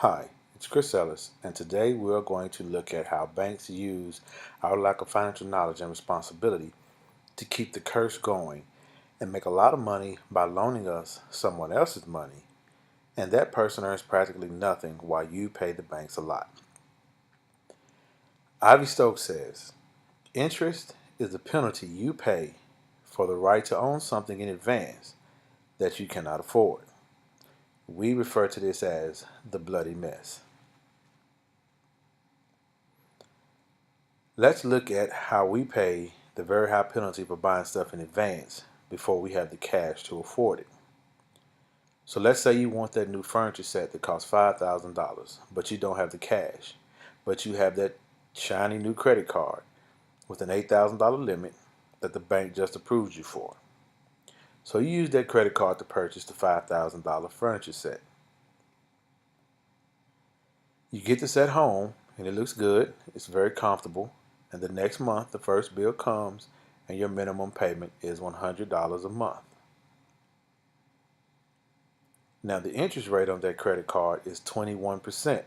Hi, it's Chris Ellis, and today we are going to look at how banks use our lack of financial knowledge and responsibility to keep the curse going and make a lot of money by loaning us someone else's money, and that person earns practically nothing while you pay the banks a lot. Ivy Stokes says, interest is the penalty you pay for the right to own something in advance that you cannot afford. We refer to this as the bloody mess. Let's look at how we pay the very high penalty for buying stuff in advance before we have the cash to afford it. So let's say you want that new furniture set that costs $5,000, but you don't have the cash, but you have that shiny new credit card with an $8,000 limit that the bank just approved you for. So you use that credit card to purchase the $5,000 furniture set. You get the set home and it looks good, it's very comfortable, and the next month the first bill comes and your minimum payment is $100 a month. Now the interest rate on that credit card is 21%.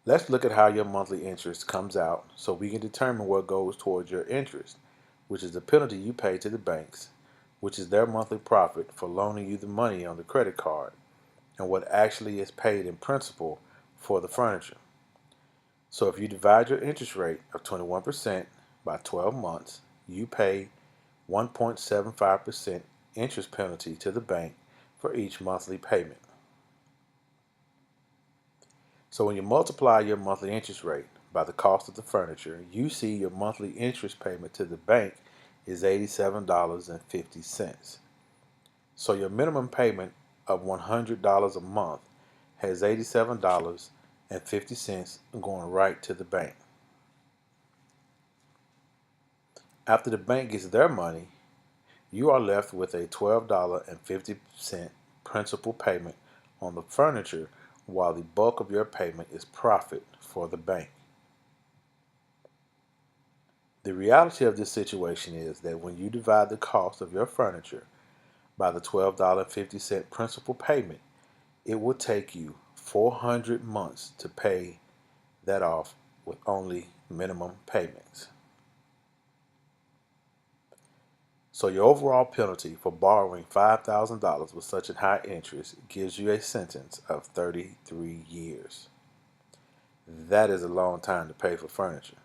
Let's look at how your monthly interest comes out so we can determine what goes towards your interest, which is the penalty you pay to the banks, which is their monthly profit for loaning you the money on the credit card, and what actually is paid in principal for the furniture. So if you divide your interest rate of 21% by 12 months, you pay 1.75% interest penalty to the bank for each monthly payment. So when you multiply your monthly interest rate by the cost of the furniture, you see your monthly interest payment to the bank is $87.50. So your minimum payment of $100 a month has $87.50 going right to the bank. After the bank gets their money, you are left with a $12.50 principal payment on the furniture, while the bulk of your payment is profit for the bank. The reality of this situation is that when you divide the cost of your furniture by the $12.50 principal payment, it will take you 400 months to pay that off with only minimum payments. So your overall penalty for borrowing $5,000 with such a high interest gives you a sentence of 33 years. That is a long time to pay for furniture.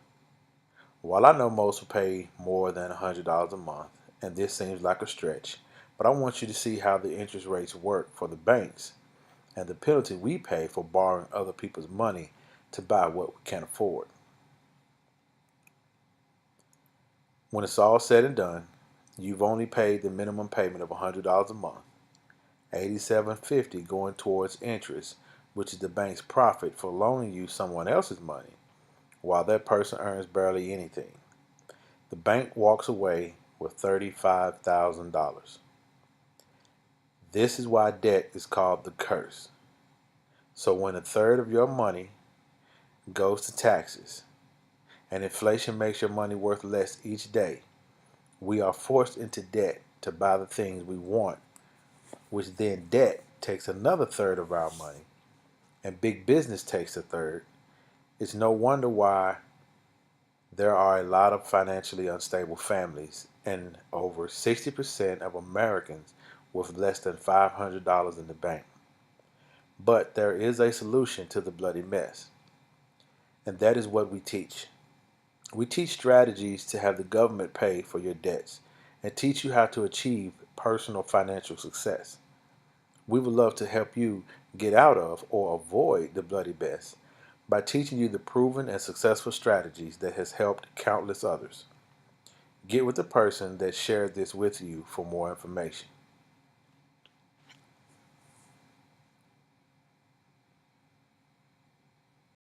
While I know most will pay more than $100 a month, and this seems like a stretch, but I want you to see how the interest rates work for the banks and the penalty we pay for borrowing other people's money to buy what we can't afford. When it's all said and done, you've only paid the minimum payment of $100 a month, $87.50 going towards interest, which is the bank's profit for loaning you someone else's money, while that person earns barely anything. The bank walks away with $35,000. This is why debt is called the curse. So when a third of your money goes to taxes and inflation makes your money worth less each day, we are forced into debt to buy the things we want, which then debt takes another third of our money, and big business takes a third. It's no wonder why there are a lot of financially unstable families and over 60% of Americans with less than $500 in the bank. But there is a solution to the bloody mess, and that is what we teach. We teach strategies to have the government pay for your debts and teach you how to achieve personal financial success. We would love to help you get out of or avoid the bloody mess by teaching you the proven and successful strategies that has helped countless others. Get with the person that shared this with you for more information.